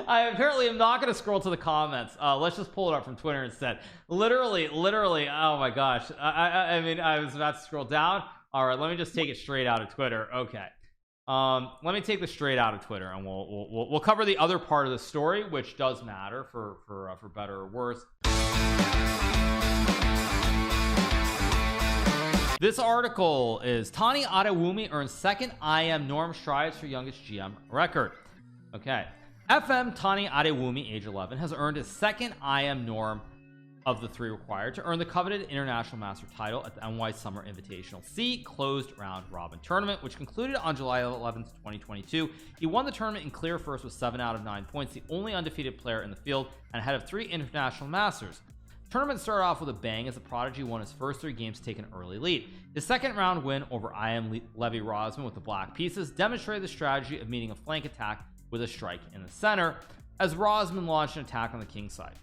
I apparently am not going to scroll to the comments. Let's just pull it up from Twitter instead. Literally, oh my gosh. I mean, I was about to scroll down. All right, let me just take it straight out of Twitter. Okay. Let me take this straight out of Twitter, and we'll cover the other part of the story, which does matter for better or worse. This article is Tani Adewumi earns second IM norm, strives for youngest GM record. Okay. FM Tani Adewumi, age 11, has earned his second IM norm of the 3 required to earn the coveted International Master title at the NY Summer Invitational C closed round robin tournament, which concluded on July 11th, 2022. He won the tournament in clear first with 7 out of 9 points, the only undefeated player in the field and ahead of 3 International Masters. The tournament started off with a bang as the Prodigy won his first 3 games to take an early lead. His second round win over IM Levy Rozman with the black pieces demonstrated the strategy of meeting a flank attack with a strike in the center as Rozman launched an attack on the king side.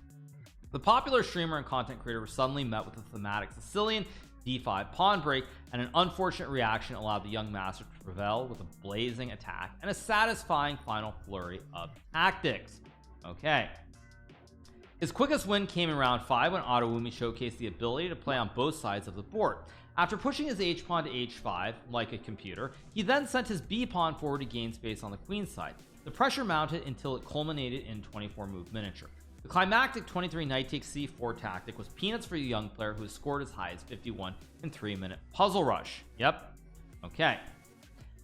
The popular streamer and content creator was suddenly met with a thematic Sicilian d5 pawn break, and an unfortunate reaction allowed the young master to prevail with a blazing attack and a satisfying final flurry of tactics. Okay. His quickest win came in round 5 when Adewumi showcased the ability to play on both sides of the board. After pushing his h-pawn to h5 like a computer, he then sent his b-pawn forward to gain space on the queen side. The pressure mounted until it culminated in 24-move miniature. The climactic 23 knight takes c4 tactic was peanuts for the young player who has scored as high as 51 in 3-minute puzzle rush. Yep. Okay.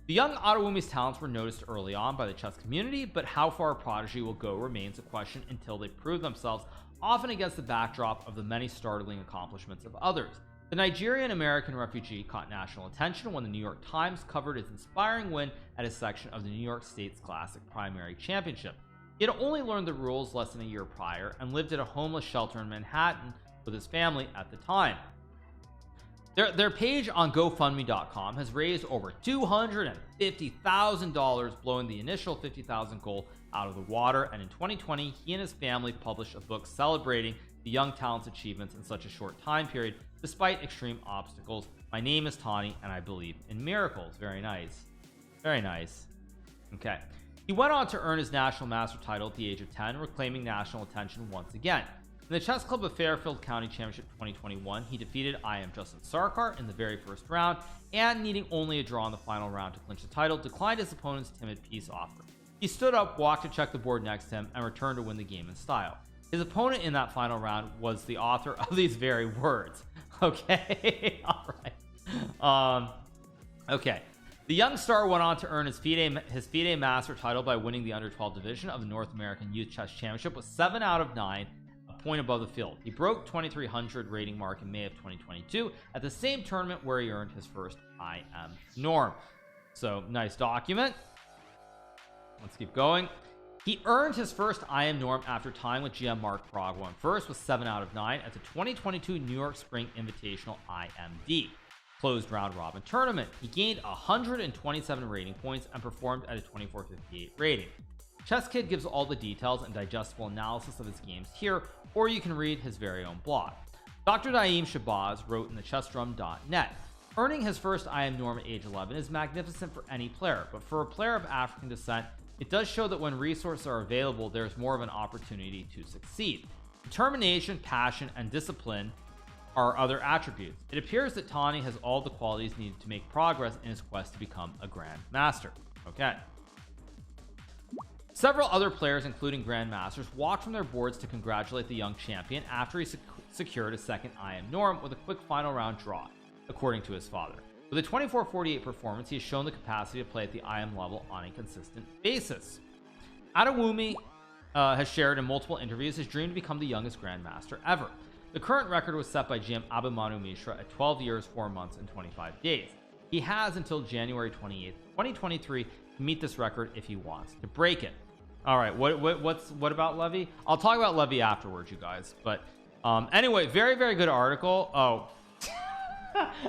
The young Adewumi's talents were noticed early on by the chess community, but how far a Prodigy will go remains a question until they prove themselves, often against the backdrop of the many startling accomplishments of others. The Nigerian-American refugee caught national attention when the New York Times covered his inspiring win at a section of the New York State's Classic Primary Championship. He had only learned the rules less than a year prior and lived at a homeless shelter in Manhattan with his family at the time. Their page on GoFundMe.com has raised over $250,000, blowing the initial $50,000 goal out of the water, and in 2020 he and his family published a book celebrating the young talent's achievements in such a short time period despite extreme obstacles. My name is Tani and I believe in miracles. Very nice, very nice. Okay. He went on to earn his national master title at the age of 10, reclaiming national attention once again. In the Chess Club of Fairfield County Championship 2021, he defeated IM Justin Sarkar in the very first round, and needing only a draw in the final round to clinch the title, declined his opponent's timid peace offer. He stood up, walked to check the board next to him, and returned to win the game in style. His opponent in that final round was the author of these very words. Okay. All right. Okay. The young star went on to earn his FIDE Master title by winning the under-12 division of the North American Youth Chess Championship with 7 out of 9, a point above the field. He broke 2300 rating mark in May of 2022 at the same tournament where he earned his first IM norm. So nice document. Let's keep going. He earned his first IM norm after tying with GM Mark Prague won first with 7 out of 9 at the 2022 New York Spring Invitational IMD closed round robin tournament. He gained 127 rating points and performed at a 2458 rating. Chess Kid gives all the details and digestible analysis of his games here, or you can read his very own blog. Dr. Naeem Shabazz wrote in the chessdrum.net, earning his first IM norm at age 11 is magnificent for any player, but for a player of African descent, it does show that when resources are available, there's more of an opportunity to succeed. Determination, passion, and discipline are other attributes. It appears that Tani has all the qualities needed to make progress in his quest to become a Grand Master. Okay. Several other players, including Grandmasters, walked from their boards to congratulate the young champion after he secured a second IM norm with a quick final round draw, according to his father. With a 2448 performance, he has shown the capacity to play at the IM level on a consistent basis. Adewumi has shared in multiple interviews his dream to become the youngest Grandmaster ever. The current record was set by GM Abimanu Mishra at 12 years, 4 months, and 25 days. He has until January 28th, 2023 to meet this record if he wants to break it. All right, what about Levy? I'll talk about Levy afterwards, you guys. But anyway, very, very good article. Oh,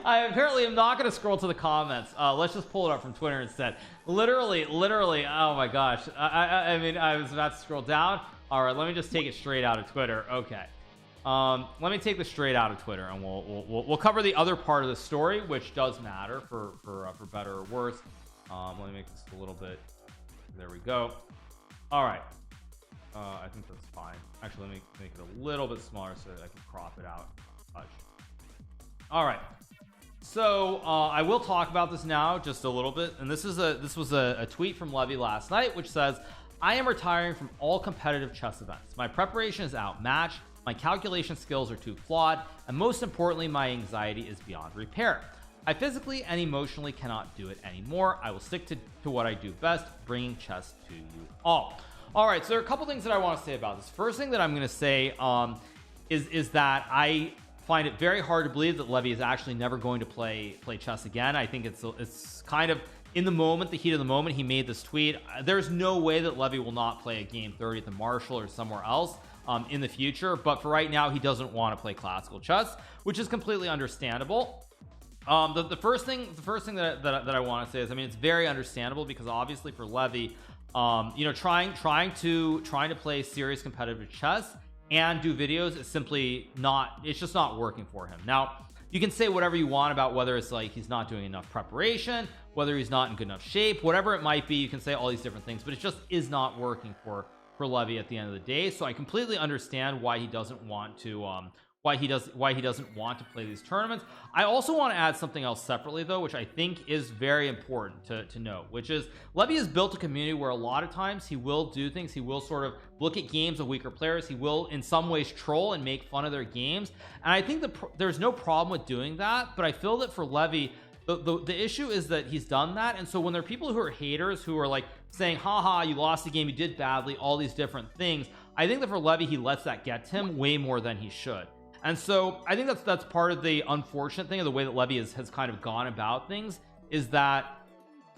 I apparently am not going to scroll to the comments. Let's just pull it up from Twitter instead. Literally, oh my gosh. I mean, I was about to scroll down. All right, let me just take it straight out of Twitter. Okay. Let me take this straight out of Twitter, and we'll cover the other part of the story, which does matter for better or worse. Let me make this a little bit. There we go. All right. I think that's fine. Actually, let me make it a little bit smaller so that I can crop it out. All right. So I will talk about this now just a little bit, and this was a tweet from Levy last night, which says, I am retiring from all competitive chess events. My preparation is outmatched, my calculation skills are too flawed, and most importantly, my anxiety is beyond repair. I physically and emotionally cannot do it anymore. I will stick to what I do best, bringing chess to you all. All right, so there are a couple things that I want to say about this. First thing that I'm going to say is that I find it very hard to believe that Levy is actually never going to play chess again. I think it's kind of in the moment, the heat of the moment, he made this tweet. There's no way that Levy will not play a game 30 at the Marshall or somewhere else in the future, but for right now he doesn't want to play classical chess, which is completely understandable. The first thing that I want to say is, I mean, it's very understandable because obviously for Levy, you know, trying to play serious competitive chess and do videos is simply not, it's just not working for him. Now you can say whatever you want about whether it's like he's not doing enough preparation, whether he's not in good enough shape, whatever it might be. You can say all these different things, but it just is not working for Levy at the end of the day. So I completely understand why he doesn't want to why he doesn't want to play these tournaments. I also want to add something else separately though, which I think is very important to know, which is Levy has built a community where a lot of times he will do things, he will sort of look at games of weaker players, he will in some ways troll and make fun of their games, and I think there's no problem with doing that, but I feel that for Levy the issue is that he's done that, and so when there are people who are haters who are like saying, haha, you lost the game, you did badly, all these different things, I think that for Levy he lets that get to him way more than he should. And so I think that's part of the unfortunate thing of the way that Levy has kind of gone about things, is that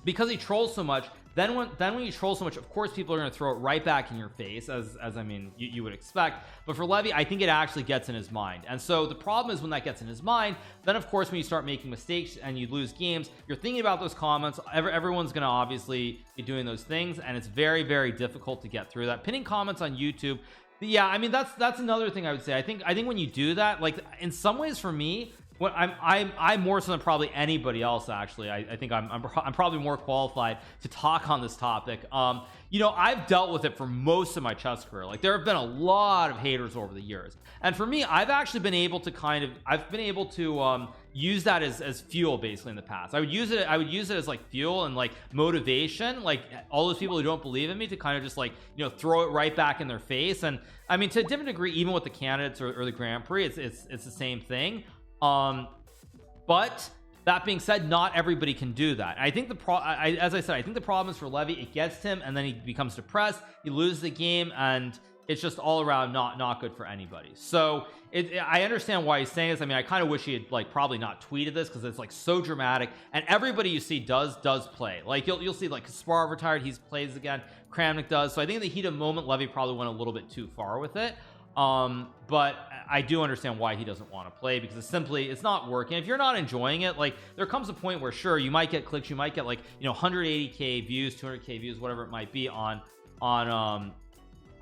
because he trolls so much, then when you troll so much, of course people are going to throw it right back in your face, as I mean you would expect. But for Levy, I think it actually gets in his mind, and so the problem is when that gets in his mind, then of course when you start making mistakes and you lose games, you're thinking about those comments. Everyone's going to obviously be doing those things, and it's very, very difficult to get through that. Pinning comments on YouTube, yeah, I mean that's another thing I would say. I think when you do that, like in some ways for me, what I'm more so than probably anybody else actually, I think I'm probably more qualified to talk on this topic. You know, I've dealt with it for most of my chess career. Like there have been a lot of haters over the years, and for me, I've actually been able to use that as fuel basically in the past. I would use it as like fuel and like motivation, like all those people who don't believe in me to kind of just like, you know, throw it right back in their face. And I mean, to a different degree, even with the candidates or the Grand Prix, it's the same thing. But that being said, not everybody can do that. I think as I said, I think the problem is for Levy, it gets to him and then he becomes depressed, he loses the game, and it's just all around not good for anybody. So I understand why he's saying this. I mean, I kind of wish he had like probably not tweeted this because it's like so dramatic, and everybody you see does play. Like you'll see like Kasparov retired, he plays again, Kramnik does. So I think in the heat of the moment, Levy probably went a little bit too far with it. But I do understand why he doesn't want to play, because it's not working. If you're not enjoying it, like there comes a point where sure, you might get clicks, you might get like, you know, 180k views, 200k views, whatever it might be on a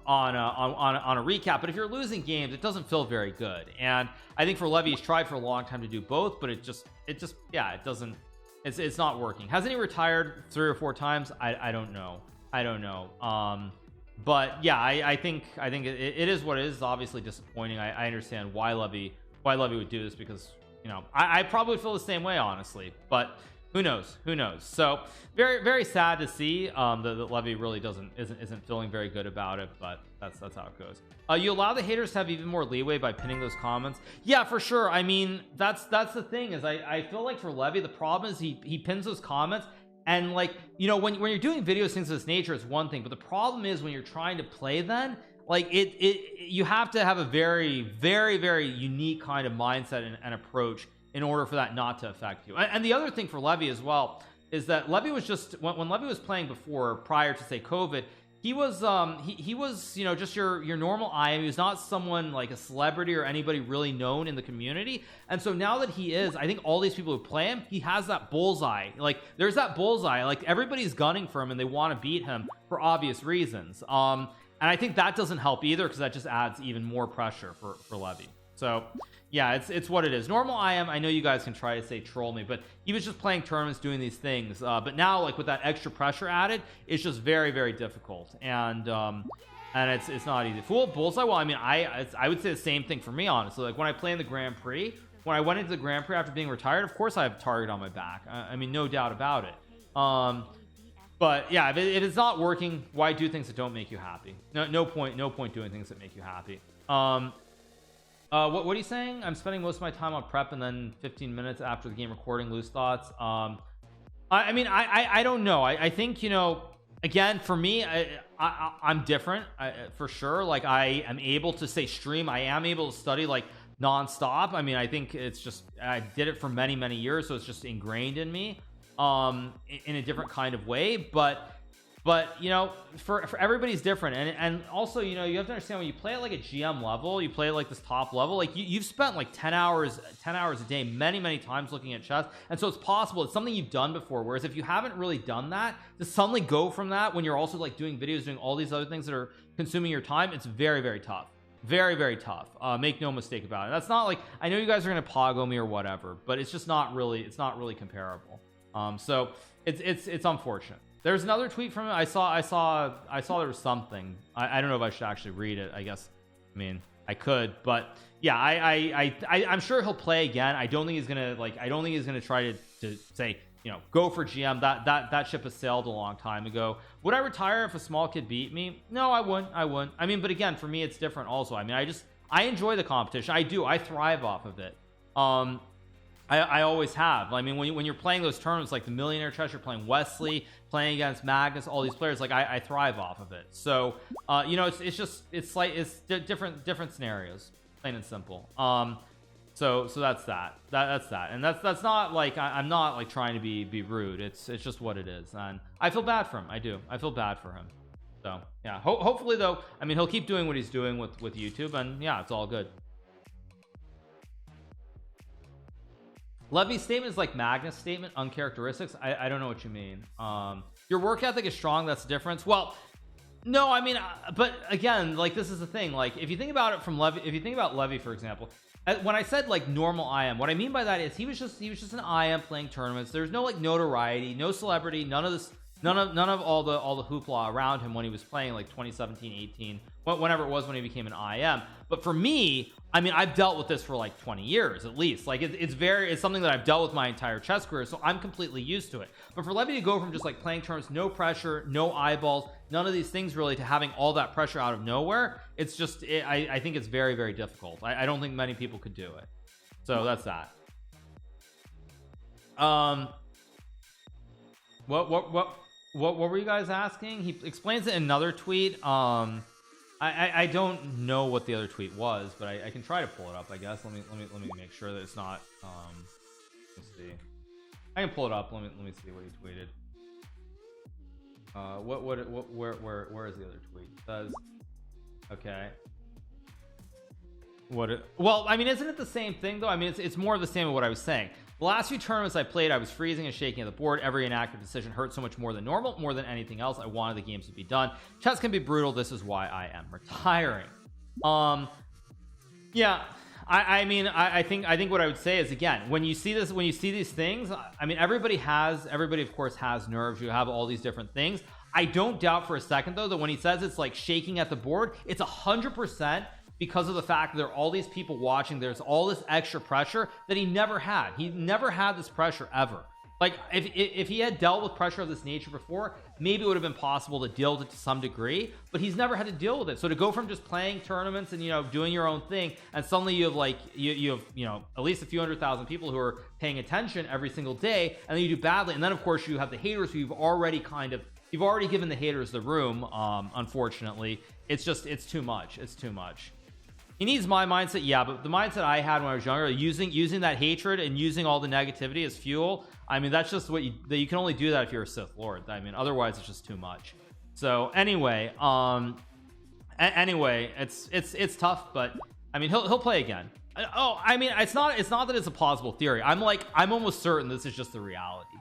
recap. But if you're losing games, it doesn't feel very good. And I think for Levy, he's tried for a long time to do both, but it doesn't, it's not working. Hasn't he retired 3 or 4 times? I don't know. But yeah, I think it is what it is. It's obviously disappointing. I understand why Levy would do this, because, you know, I probably feel the same way, honestly, but who knows. So very, very sad to see that Levy really isn't feeling very good about it, but that's how it goes. You allow the haters to have even more leeway by pinning those comments. Yeah, for sure. I mean, that's the thing, is I feel like for Levy, the problem is he pins those comments. And like, you know, when you're doing videos, things of this nature, it's one thing, but the problem is when you're trying to play, then like you have to have a very, very, very unique kind of mindset and approach in order for that not to affect you. And the other thing for Levy as well is that Levy was just when Levy was playing before, prior to say COVID, he was you know, just your normal IM. He was not someone like a celebrity or anybody really known in the community. And so now that he is, I think all these people who play him, he has that bullseye. Like there's that bullseye, like everybody's gunning for him and they want to beat him for obvious reasons. And I think that doesn't help either, because that just adds even more pressure for Levy. So yeah, it's what it is. Normal IM, I know you guys can try to say troll me, but he was just playing tournaments doing these things, but now like with that extra pressure added, it's just very, very difficult. And it's not easy. Full bullseye, well, I mean, I would say the same thing for me, honestly. Like when I play in the Grand Prix, when I went into the Grand Prix after being retired, of course I have a target on my back. I mean, no doubt about it. But yeah, if it's not working, why do things that don't make you happy? No point doing things that make you happy. What are you saying? I'm spending most of my time on prep and then 15 minutes after the game recording loose thoughts. I mean, I don't know. I think, you know, again, for me, I'm different for sure. Like I am able to say stream. I am able to study like nonstop. I mean, I think it's just, I did it for many years, so it's just ingrained in me in a different kind of way. But you know, for everybody's different, and also, you know, you have to understand, when you play at like a GM level, you play at like this top level, like you've spent like 10 hours a day many times looking at chess, and so it's possible, it's something you've done before. Whereas if you haven't really done that, to suddenly go from that when you're also like doing videos, doing all these other things that are consuming your time, it's very tough. Very tough. Make no mistake about it. That's not like, I know you guys are gonna pogo me or whatever, but it's just not really comparable. So it's unfortunate. There's another tweet from him. I saw there was something. I don't know if I should actually read it. I guess, I mean, I could, but yeah, I'm sure he'll play again. I don't think he's gonna try to say, you know, go for GM. That ship has sailed a long time ago. Would I retire if a small kid beat me? No, I wouldn't. I mean, but again, for me, it's different also. I mean, I enjoy the competition. I thrive off of it. I always have. I mean, when you're playing those tournaments like the Millionaire Chess, you're playing Wesley, playing against Magnus, all these players, like I thrive off of it. So you know, it's different scenarios, plain and simple. So that's that. That's that. And that's not like, I'm not like trying to be rude. It's just what it is. And I feel bad for him. I feel bad for him. So yeah, hopefully though, I mean, he'll keep doing what he's doing with YouTube, and yeah, it's all good. Levy's statement is like Magnus' statement, uncharacteristics. I don't know what you mean. Your work ethic is strong, that's the difference. Well, no, I mean, but again, like, this is the thing. Like, if you think about it from Levy, if you think about Levy, for example, when I said like normal IM, what I mean by that is he was just an IM playing tournaments. There's no like notoriety, no celebrity, none of this, none of all the hoopla around him when he was playing like 2017, 18, whenever it was when he became an IM. But for me, I mean, I've dealt with this for like 20 years at least. Like it's something that I've dealt with my entire chess career, so I'm completely used to it. But for Levy to go from just like playing tournaments, no pressure, no eyeballs, none of these things really, to having all that pressure out of nowhere, it's just, I think it's very difficult. I don't think many people could do it. So that's that. What were you guys asking? He explains it in another tweet. I don't know what the other tweet was, but I can try to pull it up, I guess. Let me make sure that it's not let's see. I can pull it up. Let me see what he tweeted. Where is the other tweet? It says, okay. Well, I mean, isn't it the same thing though? I mean, it's more of the same of what I was saying. The last few tournaments I played, I was freezing and shaking at the board. Every inactive decision hurt so much more than normal, more than anything else. I wanted the games to be done. Chess can be brutal. This is why I am retiring. Yeah, I mean, I think what I would say is, again, when you see these things, I mean, everybody of course has nerves. You have all these different things. I don't doubt for a second though that when he says it's like shaking at the board, it's 100% because of the fact that there are all these people watching. There's all this extra pressure that he never had. He never had this pressure ever. Like if he had dealt with pressure of this nature before, maybe it would have been possible to deal with it to some degree, but he's never had to deal with it. So to go from just playing tournaments and, you know, doing your own thing, and suddenly you have like you have, you know, at least a few 100,000 people who are paying attention every single day, and then you do badly, and then of course you have the haters who you've already given the haters the room. Unfortunately, it's too much. It's too much. He needs my mindset, yeah, but the mindset I had when I was younger, using that hatred and using all the negativity as fuel, I mean, that's just what you can only do that if you're a Sith Lord. I mean, otherwise it's just too much. So anyway, it's tough, but I mean, he'll play again. Oh, I mean, it's not that it's a plausible theory. I'm almost certain this is just the reality.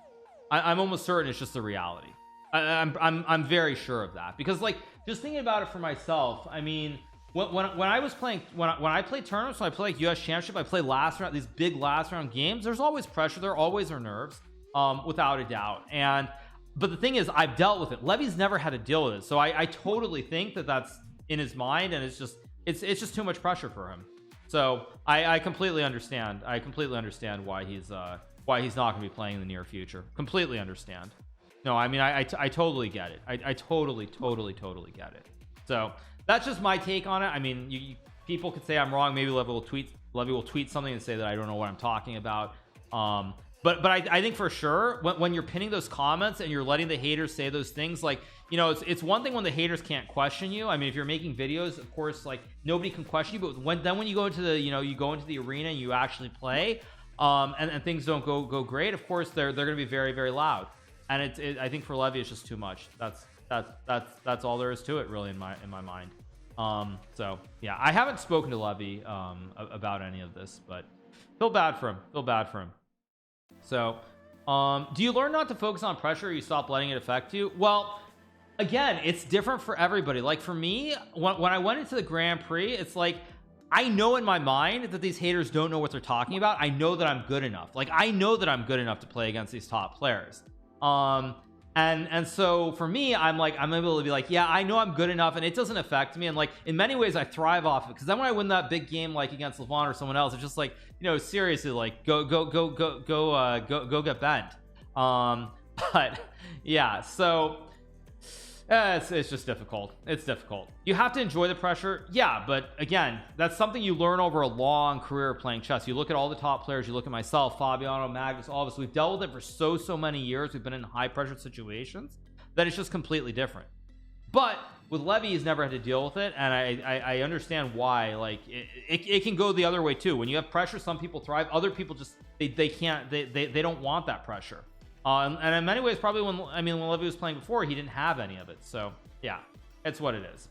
I'm almost certain it's just the reality. I'm very sure of that, because like, just thinking about it for myself, I mean, when I was playing, when I play tournaments, when I play like US Championship, I play last round, these big last round games, there's always pressure, there always are nerves, without a doubt. But the thing is, I've dealt with it. Levy's never had to deal with it, so I totally think that that's in his mind, and it's just too much pressure for him. So I completely understand. I completely understand why he's not going to be playing in the near future. Completely understand. No, I mean, I totally get it. I totally get it. So that's just my take on it. I mean, people could say I'm wrong. Maybe Levy will tweet something and say that I don't know what I'm talking about. But I think for sure when you're pinning those comments and you're letting the haters say those things, like, you know, it's one thing when the haters can't question you. I mean, if you're making videos, of course, like, nobody can question you, but when you go into the, you know, you go into the arena and you actually play, and things don't go great, of course they're going to be very, very loud. And I think for Levy it's just too much. That's all there is to it, really, in my mind. So yeah, I haven't spoken to Levy about any of this, but feel bad for him. So do you learn not to focus on pressure, or you stop letting it affect you? Well, again, it's different for everybody. Like for me, when I went into the Grand Prix, it's like, I know in my mind that these haters don't know what they're talking about. I know that I'm good enough. Like, I know that I'm good enough to play against these top players. And so for me, I'm able to be like, yeah, I know I'm good enough, and it doesn't affect me. And like, in many ways I thrive off it, because then when I win that big game, like against Levon or someone else, it's just like, you know, seriously, like go get bent. But yeah, so it's just difficult. It's difficult. You have to enjoy the pressure, yeah, but again, that's something you learn over a long career playing chess. You look at all the top players, you look at myself, Fabiano, Magnus, all of us, we've dealt with it for so many years. We've been in high pressure situations that it's just completely different. But with Levy, he's never had to deal with it, and I understand why. Like, it can go the other way too. When you have pressure, some people thrive, other people just they can't, they don't want that pressure. And in many ways, probably when Levy was playing before, he didn't have any of it. So yeah, it's what it is.